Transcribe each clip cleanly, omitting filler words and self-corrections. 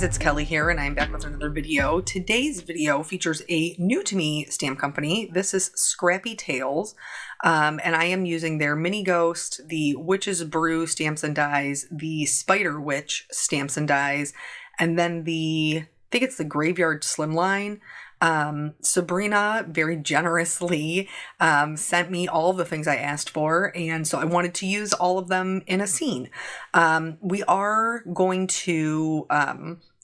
guys, it's Kelly here, and I'm back with another video. Today's video features a new to me stamp company. This is Scrappy Tails, and I am using their Mini Ghost, the Witch's Brew stamps and dies, the Spider Witch stamps and dies, and then I think it's the Graveyard Slimline. Sabrina very generously sent me all of the things I asked for, and so I wanted to use all of them in a scene. We are going to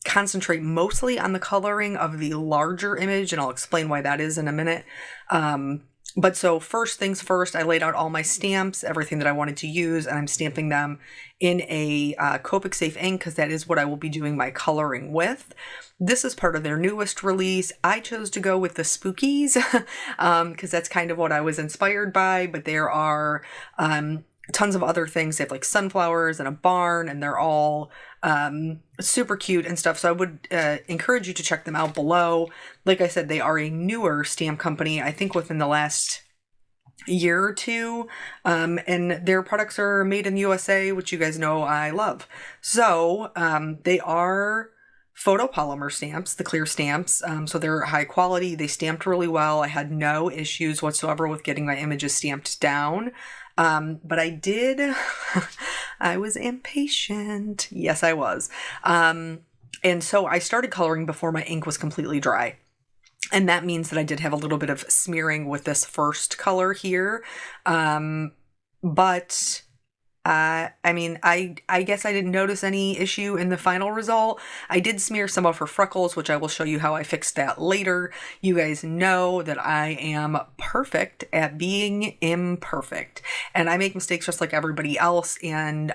concentrate mostly on the coloring of the larger image, and I'll explain why that is in a minute. But so first things first, I laid out all my stamps, everything that I wanted to use, and I'm stamping them in a Copic Safe ink because that is what I will be doing my coloring with. This is part of their newest release. I chose to go with the Spookies because that's kind of what I was inspired by, but there are tons of other things. They have like sunflowers and a barn, and they're all super cute and stuff. So I would encourage you to check them out below. Like I said, they are a newer stamp company, I think within the last year or two, and their products are made in the USA, which you guys know I love. So they are photopolymer stamps, the clear stamps, so they're high quality. They stamped really well. I had no issues whatsoever with getting my images stamped down. But I did, I was impatient. Yes, I was. And so I started coloring before my ink was completely dry. And that means that I did have a little bit of smearing with this first color here. But I mean, I guess I didn't notice any issue in the final result. I did smear some of her freckles, which I will show you how I fixed that later. You guys know that I am perfect at being imperfect, and I make mistakes just like everybody else. And,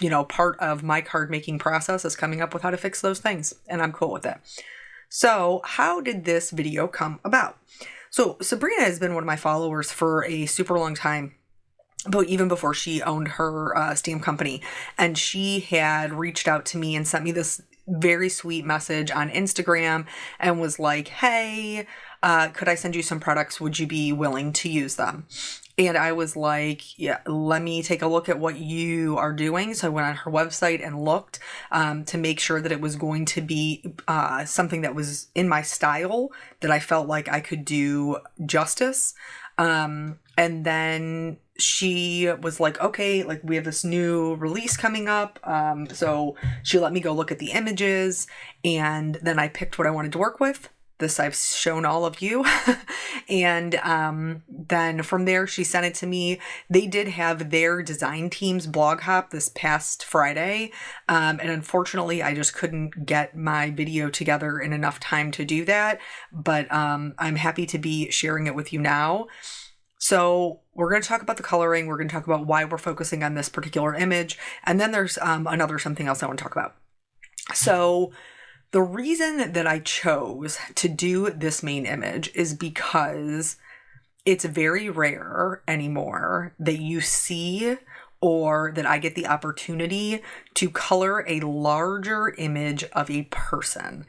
you know, part of my card making process is coming up with how to fix those things, and I'm cool with that. So how did this video come about? So Sabrina has been one of my followers for a super long time, but even before she owned her stamp company, and she had reached out to me and sent me this very sweet message on Instagram and was like, hey, could I send you some products? Would you be willing to use them? And I was like, yeah, let me take a look at what you are doing. So I went on her website and looked to make sure that it was going to be something that was in my style, that I felt like I could do justice. And then she was like, okay, like we have this new release coming up. So she let me go look at the images, and then I picked what I wanted to work with. This I've shown all of you. And then from there, she sent it to me. They did have their design team's blog hop this past Friday. And unfortunately, I just couldn't get my video together in enough time to do that. But I'm happy to be sharing it with you now. So we're going to talk about the coloring. We're going to talk about why we're focusing on this particular image. And then there's something else I want to talk about. So the reason that I chose to do this main image is because it's very rare anymore that you see, or that I get the opportunity to color a larger image of a person.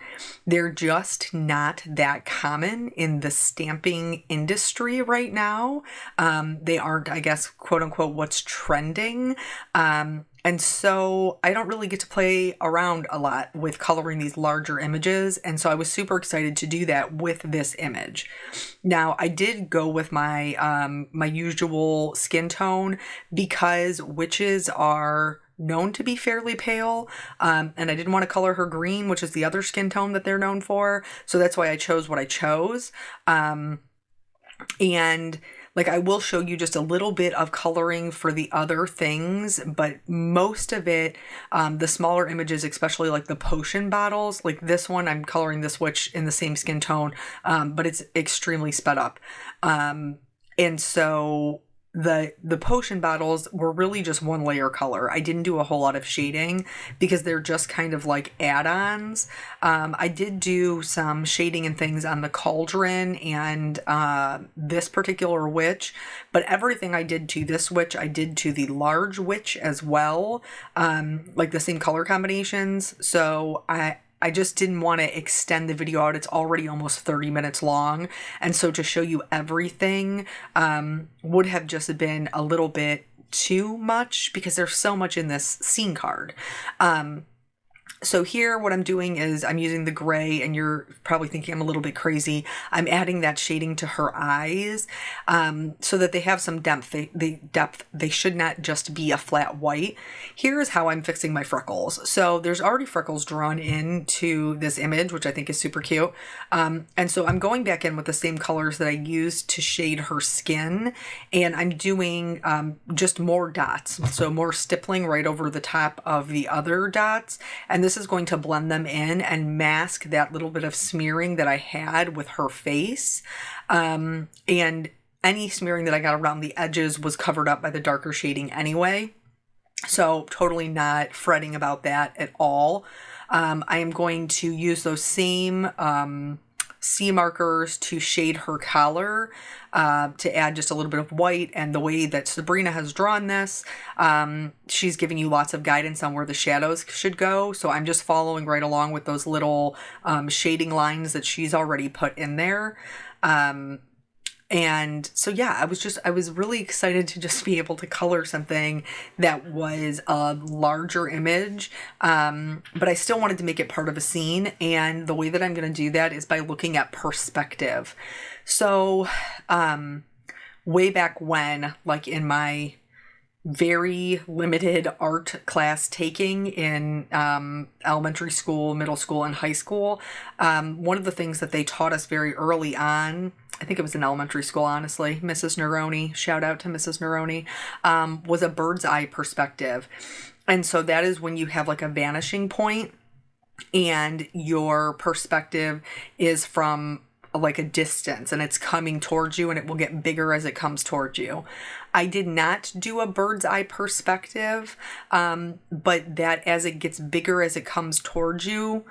They're just not that common in the stamping industry right now. They aren't, I guess, quote unquote, what's trending. And so I don't really get to play around a lot with coloring these larger images. And so I was super excited to do that with this image. Now, I did go with my my usual skin tone because witches are known to be fairly pale. And I didn't want to color her green, which is the other skin tone that they're known for. So that's why I chose what I chose. And like, I will show you just a little bit of coloring for the other things, but most of it, the smaller images, especially like the potion bottles, like this one, I'm coloring this witch in the same skin tone, but it's extremely sped up. And so the potion bottles were really just one layer color. I didn't do a whole lot of shading because they're just kind of like add-ons. I did do some shading and things on the cauldron and this particular witch, but everything I did to this witch, I did to the large witch as well, like the same color combinations. So I just didn't want to extend the video out. It's already almost 30 minutes long. And so to show you everything would have just been a little bit too much because there's so much in this scene card. So here what I'm doing is I'm using the gray, and you're probably thinking I'm a little bit crazy. I'm adding that shading to her eyes so that they have some depth. They should not just be a flat white. Here's how I'm fixing my freckles. So there's already freckles drawn into this image, which I think is super cute. And so I'm going back in with the same colors that I used to shade her skin, and I'm doing just more dots. So more stippling right over the top of the other dots. And this is going to blend them in and mask that little bit of smearing that I had with her face. And any smearing that I got around the edges was covered up by the darker shading anyway. So totally not fretting about that at all. I am going to use those same C markers to shade her collar, to add just a little bit of white. And the way that Sabrina has drawn this, she's giving you lots of guidance on where the shadows should go. So I'm just following right along with those little shading lines that she's already put in there. And so, yeah, I was really excited to just be able to color something that was a larger image. But I still wanted to make it part of a scene. And the way that I'm going to do that is by looking at perspective. So, way back when, like in my very limited art class taking in elementary school, middle school, and high school, one of the things that they taught us very early on, I think it was in elementary school, honestly, Mrs. Neroni, shout out to Mrs. Neroni, was a bird's eye perspective. And so that is when you have like a vanishing point and your perspective is from like a distance and it's coming towards you, and it will get bigger as it comes towards you. I did not do a bird's eye perspective, but that as it gets bigger as it comes towards you,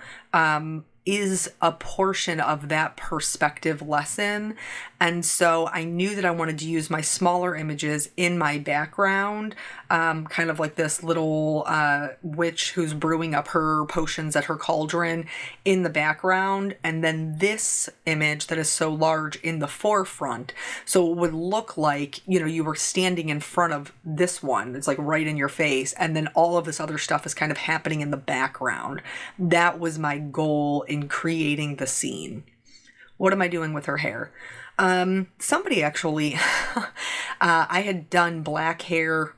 is a portion of that perspective lesson. And so I knew that I wanted to use my smaller images in my background, kind of like this little witch who's brewing up her potions at her cauldron in the background, and then this image that is so large in the forefront. So it would look like, you know, you were standing in front of this one. It's like right in your face, and then all of this other stuff is kind of happening in the background. That was my goal in creating the scene. What am I doing with her hair? Somebody actually, I had done black hair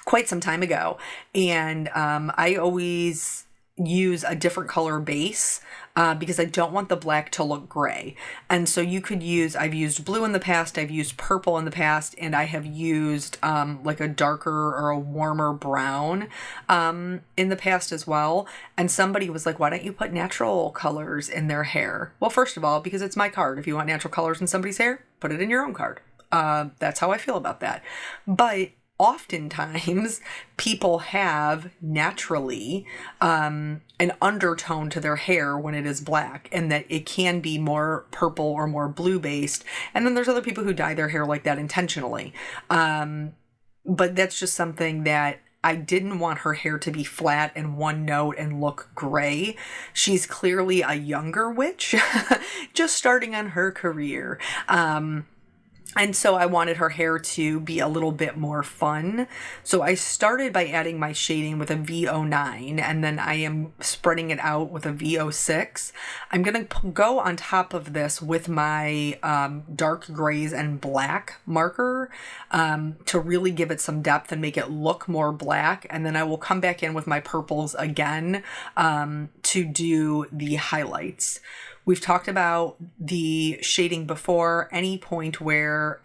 quite some time ago, and I always use a different color base because I don't want the black to look gray. And so you could use, I've used blue in the past, I've used purple in the past, and I have used like a darker or a warmer brown in the past as well. And somebody was like, why don't you put natural colors in their hair? Well, first of all, because it's my card. If you want natural colors in somebody's hair, put it in your own card. That's how I feel about that. But oftentimes people have naturally an undertone to their hair when it is black, and that it can be more purple or more blue based. And then there's other people who dye their hair like that intentionally. But that's just something that I didn't want her hair to be flat and one note and look gray. She's clearly a younger witch, just starting on her career. And so I wanted her hair to be a little bit more fun. So I started by adding my shading with a V09, and then I am spreading it out with a V06. I'm going to go on top of this with my dark grays and black marker to really give it some depth and make it look more black. And then I will come back in with my purples again to do the highlights. We've talked about the shading before. Any point where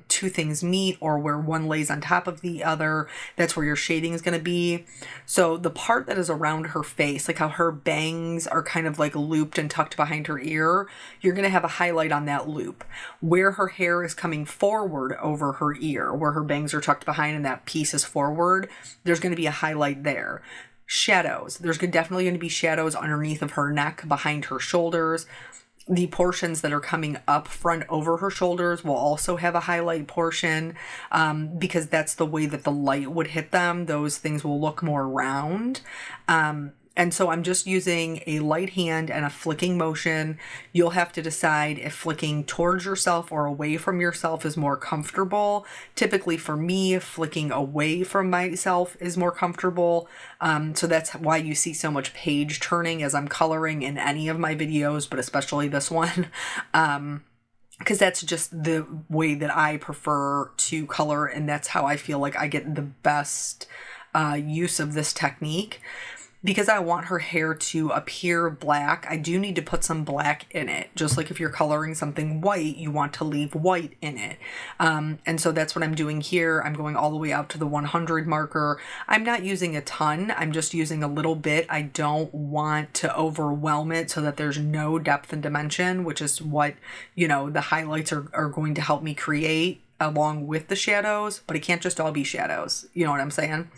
two things meet or where one lays on top of the other, that's where your shading is going to be. So the part that is around her face, like how her bangs are kind of like looped and tucked behind her ear, you're going to have a highlight on that loop. Where her hair is coming forward over her ear, where her bangs are tucked behind and that piece is forward, there's going to be a highlight there. Shadows. There's definitely going to be shadows underneath of her neck, behind her shoulders. The portions that are coming up front over her shoulders will also have a highlight portion because that's the way that the light would hit them. Those things will look more round. And so I'm just using a light hand and a flicking motion. You'll have to decide if flicking towards yourself or away from yourself is more comfortable. Typically for me, flicking away from myself is more comfortable. So that's why you see so much page turning as I'm coloring in any of my videos, but especially this one. Because that's just the way that I prefer to color, and that's how I feel like I get the best use of this technique. Because I want her hair to appear black, I do need to put some black in it. Just like if you're coloring something white, you want to leave white in it. And so that's what I'm doing here. I'm going all the way out to the 100 marker. I'm not using a ton. I'm just using a little bit. I don't want to overwhelm it so that there's no depth and dimension, which is what, the highlights are going to help me create along with the shadows, but it can't just all be shadows. You know what I'm saying?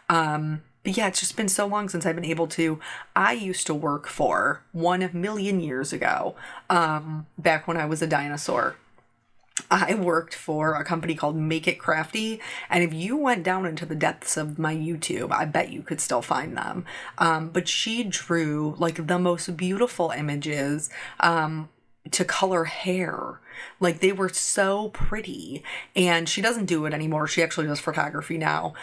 But yeah, it's just been so long since I've been able to. I used to work for 1,000,000 years ago, back when I was a dinosaur. I worked for a company called Make It Crafty, and if you went down into the depths of my YouTube, I bet you could still find them. But she drew like the most beautiful images to color hair. Like they were so pretty, and she doesn't do it anymore. She actually does photography now.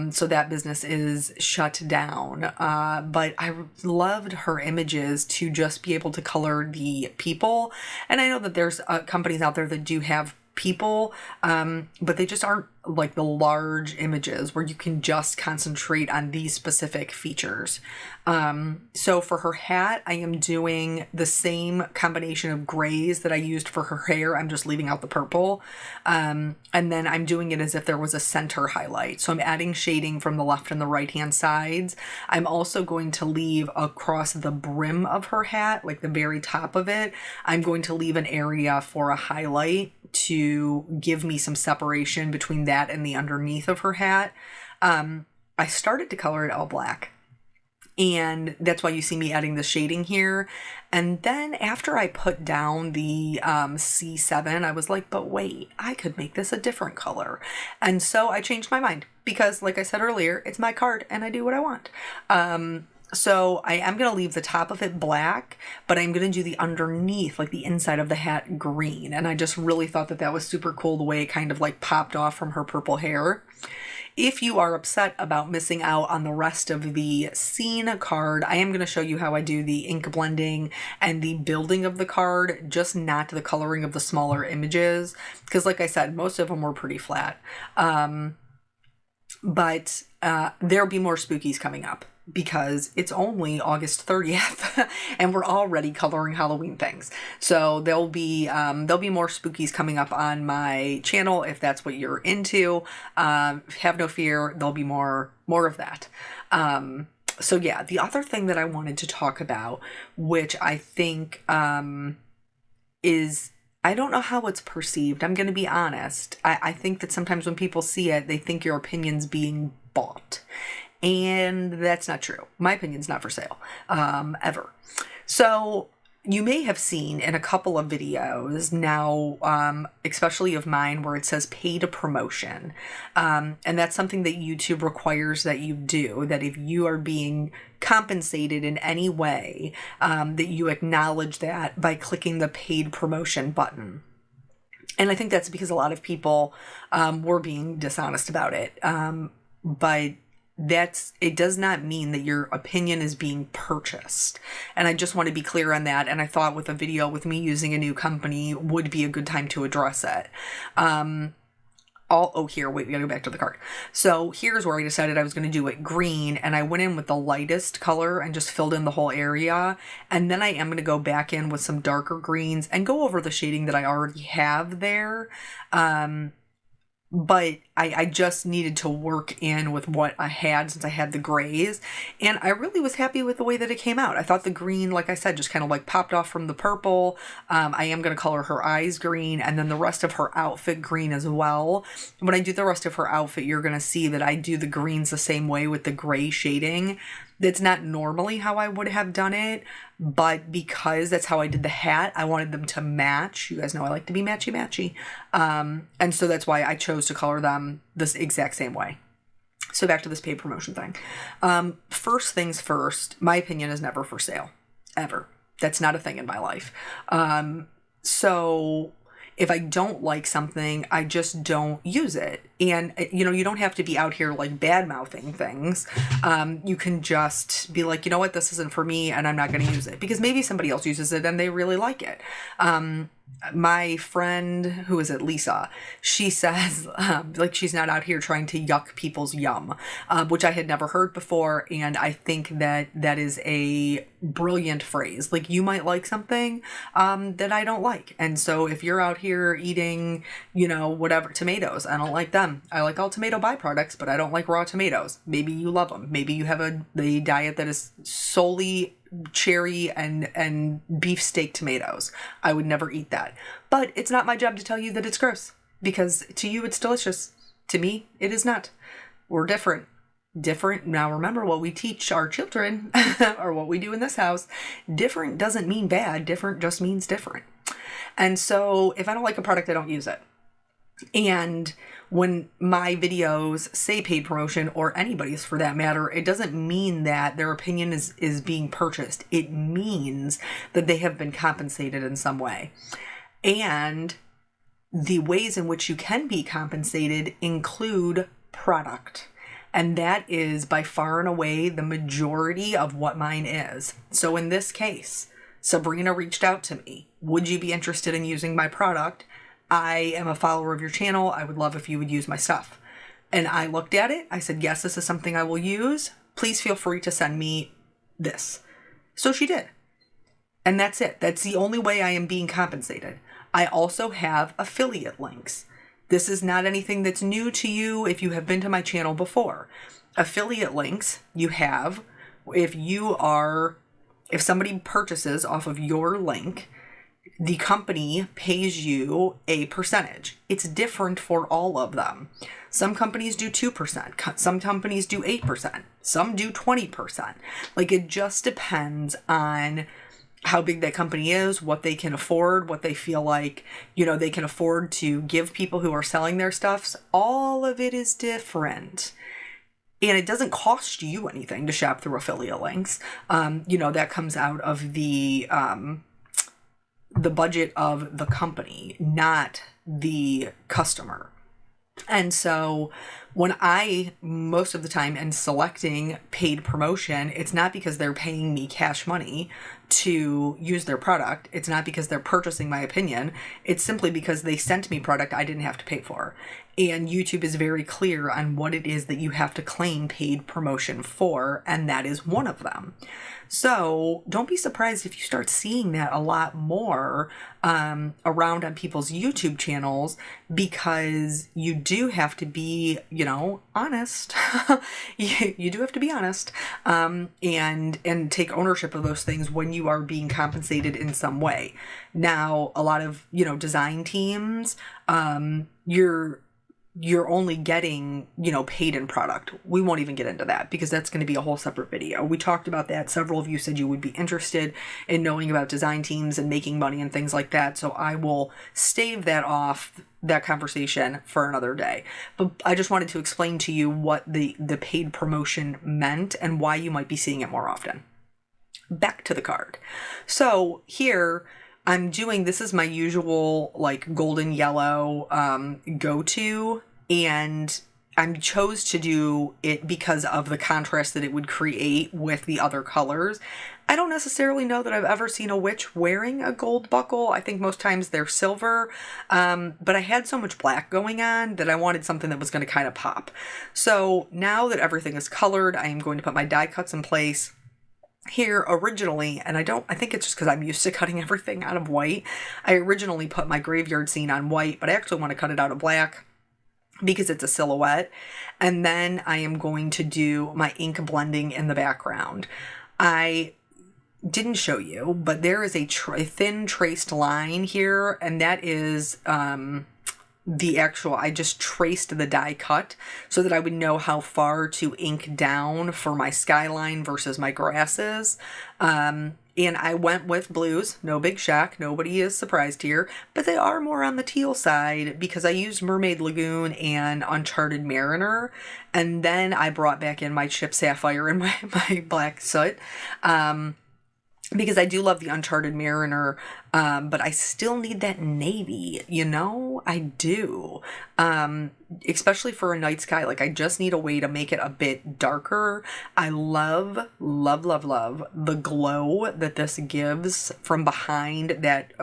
So that business is shut down. But I loved her images to just be able to color the people. And I know that there's companies out there that do have people, but they just aren't like the large images where you can just concentrate on these specific features. So for her hat, I am doing the same combination of grays that I used for her hair. I'm just leaving out the purple. And then I'm doing it as if there was a center highlight. So I'm adding shading from the left and the right hand sides. I'm also going to leave across the brim of her hat, like the very top of it, I'm going to leave an area for a highlight to give me some separation between that and the underneath of her hat. I started to color it all black, and that's why you see me adding the shading here. And then after I put down the C7, I was like, but wait, I could make this a different color. And so I changed my mind because, like I said earlier, it's my card and I do what I want. So I am going to leave the top of it black, but I'm going to do the underneath, like the inside of the hat, green. And I just really thought that that was super cool, the way it kind of like popped off from her purple hair. If you are upset about missing out on the rest of the scene card, I am going to show you how I do the ink blending and the building of the card, just not the coloring of the smaller images. Because like I said, most of them were pretty flat. But there'll be more spookies coming up, because it's only August 30th and we're already coloring Halloween things. So there'll be more spookies coming up on my channel if that's what you're into. Have no fear, there'll be more of that. So yeah, the other thing that I wanted to talk about, which I think is, I don't know how it's perceived. I'm going to be honest. I think that sometimes when people see it, they think your opinion's being bought. And that's not true. My opinion's not for sale, ever. So you may have seen in a couple of videos now, especially of mine, where it says paid promotion. And that's something that YouTube requires that you do, that if you are being compensated in any way, that you acknowledge that by clicking the paid promotion button. And I think that's because a lot of people were being dishonest about it. But it does not mean that your opinion is being purchased. And I just want to be clear on that. And I thought with a video with me using a new company would be a good time to address it. Here, wait, we gotta go back to the card. So here's where I decided I was going to do it green, and I went in with the lightest color and just filled in the whole area. And then I am going to go back in with some darker greens and go over the shading that I already have there. But I just needed to work in with what I had since I had the grays. And I really was happy with the way that it came out. I thought the green, like I said, just kind of like popped off from the purple. I am going to color her eyes green, and then the rest of her outfit green as well. When I do the rest of her outfit, you're going to see that I do the greens the same way with the gray shading. That's not normally how I would have done it, but because that's how I did the hat, I wanted them to match. You guys know I like to be matchy-matchy. And so that's why I chose to color them this exact same way. So back to this paid promotion thing. First things first, my opinion is never for sale, ever. That's not a thing in my life. So if I don't like something, I just don't use it. And, you know, you don't have to be out here like bad mouthing things. You can just be like, you know what, this isn't for me and I'm not going to use it, because maybe somebody else uses it and they really like it. My friend, who is it, Lisa, she says, like, she's not out here trying to yuck people's yum, which I had never heard before. And I think that that is a brilliant phrase. Like, you might like something that I don't like. And so if you're out here eating, you know, whatever, tomatoes, I don't like them. I like all tomato byproducts, but I don't like raw tomatoes. Maybe you love them. Maybe you have a diet that is solely cherry and beefsteak tomatoes. I would never eat that. But it's not my job to tell you that it's gross, because to you it's delicious. To me, it is not. We're different. Different. Now remember what we teach our children or what we do in this house. Different doesn't mean bad. Different just means different. And so if I don't like a product, I don't use it. And when my videos say paid promotion, or anybody's for that matter, it doesn't mean that their opinion is being purchased. It means that they have been compensated in some way. And the ways in which you can be compensated include product. And that is by far and away the majority of what mine is. So in this case, Sabrina reached out to me. Would you be interested in using my product? I am a follower of your channel. I would love if you would use my stuff. And I looked at it. I said, yes, this is something I will use. Please feel free to send me this. So she did. And that's it. That's the only way I am being compensated. I also have affiliate links. This is not anything that's new to you if you have been to my channel before. Affiliate links you have, if somebody purchases off of your link, the company pays you a percentage. It's different for all of them. Some companies do 2%. Some companies do 8%. Some do 20%. Like, it just depends on how big that company is, what they can afford, what they feel like, you know, they can afford to give people who are selling their stuffs. All of it is different. And it doesn't cost you anything to shop through affiliate links. You know, that comes out of the budget of the company, not the customer. And so when I, most of the time, am selecting paid promotion, it's not because they're paying me cash money to use their product. It's not because they're purchasing my opinion. It's simply because they sent me product I didn't have to pay for. And YouTube is very clear on what it is that you have to claim paid promotion for, and that is one of them. So don't be surprised if you start seeing that a lot more around on people's YouTube channels, because you do have to be, you know, honest. you do have to be honest, and take ownership of those things when you are being compensated in some way. Now, a lot of, you know, design teams, you're only getting, you know, paid in product. We won't even get into that because that's going to be a whole separate video. We talked about that. Several of you said you would be interested in knowing about design teams and making money and things like that. So I will stave that off, that conversation, for another day. But I just wanted to explain to you what the paid promotion meant and why you might be seeing it more often. Back to the card. So here, this is my usual like golden yellow go-to, and I chose to do it because of the contrast that it would create with the other colors. I don't necessarily know that I've ever seen a witch wearing a gold buckle. I think most times they're silver, but I had so much black going on that I wanted something that was going to kind of pop. So now that everything is colored, I am going to put my die cuts in place. Here originally, and I think it's just because I'm used to cutting everything out of white. I originally put my graveyard scene on white, but I actually want to cut it out of black because it's a silhouette. And then I am going to do my ink blending in the background. I didn't show you, but there is a thin traced line here, and that is I just traced the die cut so that I would know how far to ink down for my skyline versus my grasses. And I went with blues, no big shock, nobody is surprised here, but they are more on the teal side because I used Mermaid Lagoon and Uncharted Mariner, and then I brought back in my Chip Sapphire and my black soot. Because I do love the Uncharted Mariner, but I still need that navy, I do. Especially for a night sky, like I just need a way to make it a bit darker. I love, love, love, love the glow that this gives from behind that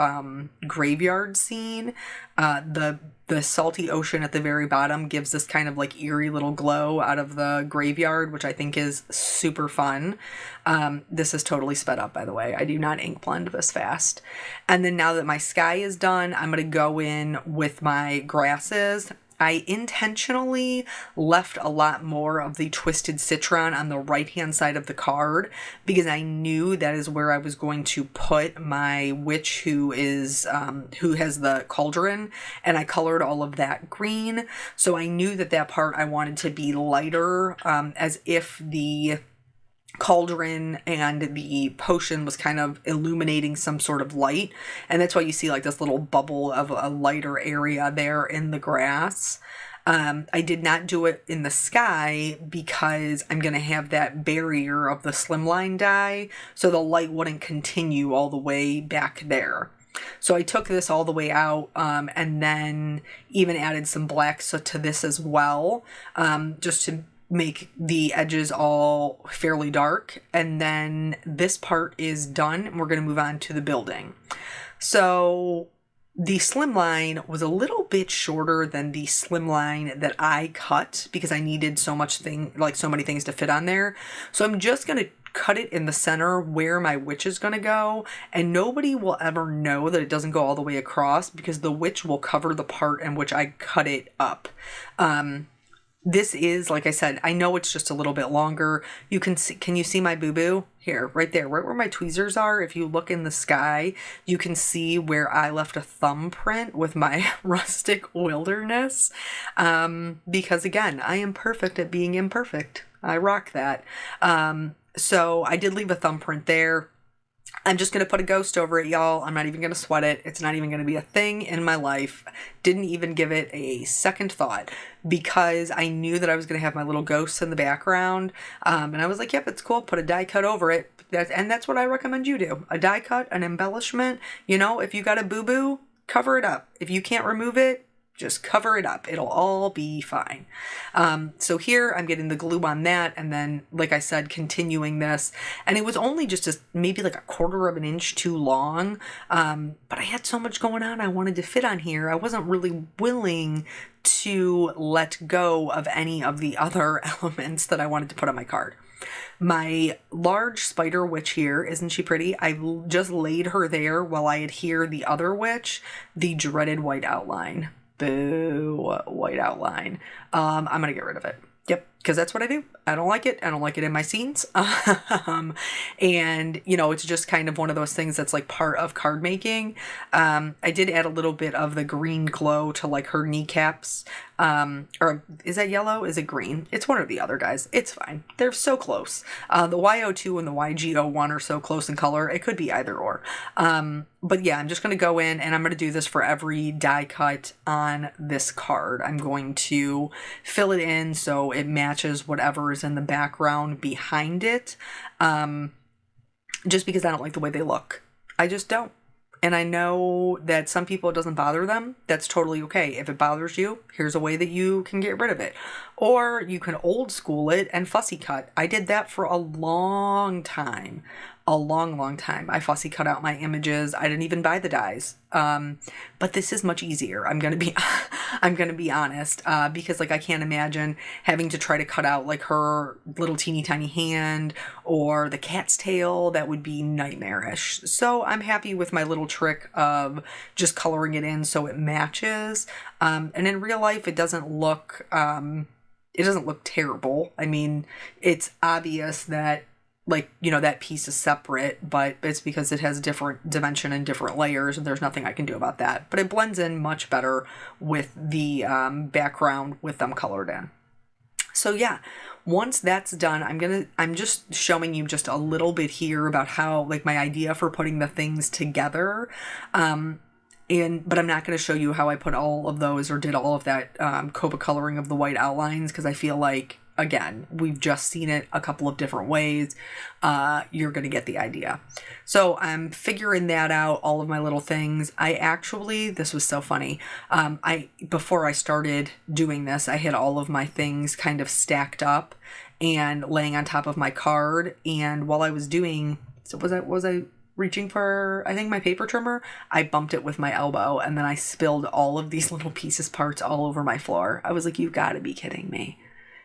graveyard scene. The salty ocean at the very bottom gives this kind of like eerie little glow out of the graveyard, which I think is super fun. This is totally sped up, by the way. I do not ink blend this fast. And then now that my sky is done, I'm going to go in with my grasses. I intentionally left a lot more of the Twisted Citron on the right-hand side of the card because I knew that is where I was going to put my witch who has the cauldron, and I colored all of that green. So I knew that part I wanted to be lighter, as if the cauldron and the potion was kind of illuminating some sort of light, and that's why you see like this little bubble of a lighter area there in the grass. I did not do it in the sky because I'm going to have that barrier of the slimline die, so the light wouldn't continue all the way back there. So I took this all the way out, and then even added some black soot to this as well, just to make the edges all fairly dark. And then this part is done, and we're going to move on to the building. So the slimline was a little bit shorter than the slimline that I cut because I needed so many things to fit on there. So I'm just going to cut it in the center where my witch is going to go, and nobody will ever know that it doesn't go all the way across because the witch will cover the part in which I cut it up. This is, like I said, I know it's just a little bit longer. You can see, can you see my boo-boo? Here, right there, right where my tweezers are. If you look in the sky, you can see where I left a thumbprint with my rustic wilderness. Because again, I am perfect at being imperfect. I rock that. So I did leave a thumbprint there. I'm just going to put a ghost over it, y'all. I'm not even going to sweat it. It's not even going to be a thing in my life. Didn't even give it a second thought because I knew that I was going to have my little ghosts in the background. And I was like, yep, it's cool. Put a die cut over it. And that's what I recommend you do. A die cut, an embellishment. If you got a boo-boo, cover it up. If you can't remove it, just cover it up. It'll all be fine. So here I'm getting the glue on that. And then, like I said, continuing this. And it was only just maybe like a quarter of an inch too long. But I had so much going on I wanted to fit on here. I wasn't really willing to let go of any of the other elements that I wanted to put on my card. My large spider witch here, isn't she pretty? I just laid her there while I adhere the other witch, the dreaded white outline. Boo, white outline. I'm going to get rid of it. Yep, because that's what I do. I don't like it. I don't like it in my scenes. And, it's just kind of one of those things that's like part of card making. I did add a little bit of the green glow to like her kneecaps. Or is that yellow? Is it green? It's one or the other, guys. It's fine. They're so close. The Y02 and the YG01 are so close in color. It could be either or. But yeah, I'm just going to go in and I'm going to do this for every die cut on this card. I'm going to fill it in so it matches whatever is in the background behind it. Just because I don't like the way they look. I just don't. And I know that some people it doesn't bother them. That's totally okay. If it bothers you, here's a way that you can get rid of it. Or you can old school it and fussy cut. I did that for a long time. A long, long time. I fussy cut out my images. I didn't even buy the dies. But this is much easier. I'm gonna be honest, because like I can't imagine having to try to cut out like her little teeny tiny hand or the cat's tail. That would be nightmarish. So I'm happy with my little trick of just coloring it in so it matches. And in real life, it doesn't look terrible. I mean, it's obvious that like, you know, that piece is separate, but it's because it has different dimension and different layers, and there's nothing I can do about that. But it blends in much better with the background with them colored in. So yeah, once that's done, I'm just showing you just a little bit here about how, like, my idea for putting the things together. But I'm not going to show you how I put all of those or did all of that Copa coloring of the white outlines, because I feel like, again, we've just seen it a couple of different ways. You're going to get the idea. So I'm figuring that out, all of my little things. This was so funny. Before I started doing this, I had all of my things kind of stacked up and laying on top of my card. And while I was doing, so was I reaching for, I think, my paper trimmer, I bumped it with my elbow, and then I spilled all of these little parts all over my floor. I was like, you've got to be kidding me.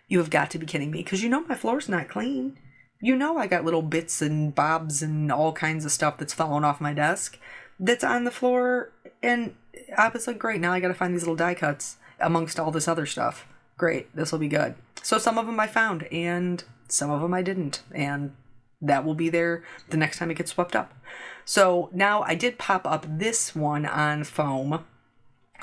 You have got to be kidding me, because you know my floor's not clean. You know I got little bits and bobs and all kinds of stuff that's fallen off my desk that's on the floor, and I was like, great, now I got to find these little die cuts amongst all this other stuff. Great, this will be good. So some of them I found, and some of them I didn't, and that will be there the next time it gets swept up. So now I did pop up this one on foam,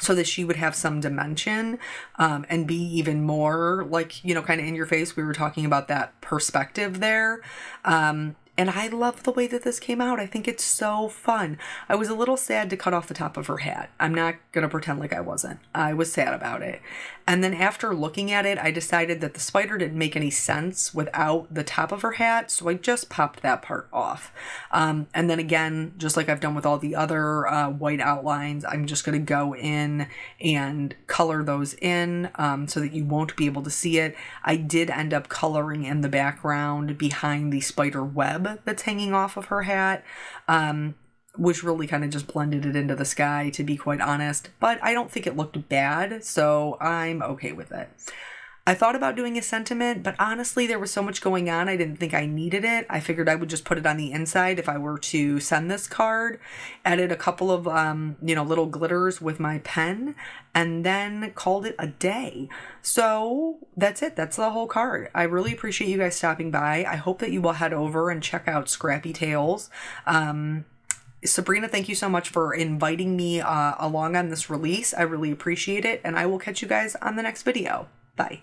so that she would have some dimension and be even more, like, you know, kind of in your face. We were talking about that perspective there. And I love the way that this came out. I think it's so fun. I was a little sad to cut off the top of her hat. I'm not going to pretend like I wasn't. I was sad about it. And then after looking at it, I decided that the spider didn't make any sense without the top of her hat. So I just popped that part off. And then again, just like I've done with all the other white outlines, I'm just going to go in and color those in so that you won't be able to see it. I did end up coloring in the background behind the spider web that's hanging off of her hat, which really kind of just blended it into the sky, to be quite honest. But I don't think it looked bad, so I'm okay with it. I thought about doing a sentiment, but honestly, there was so much going on, I didn't think I needed it. I figured I would just put it on the inside if I were to send this card, added a couple of, little glitters with my pen, and then called it a day. So that's it. That's the whole card. I really appreciate you guys stopping by. I hope that you will head over and check out Scrappy Tails. Sabrina, thank you so much for inviting me along on this release. I really appreciate it, and I will catch you guys on the next video. Bye.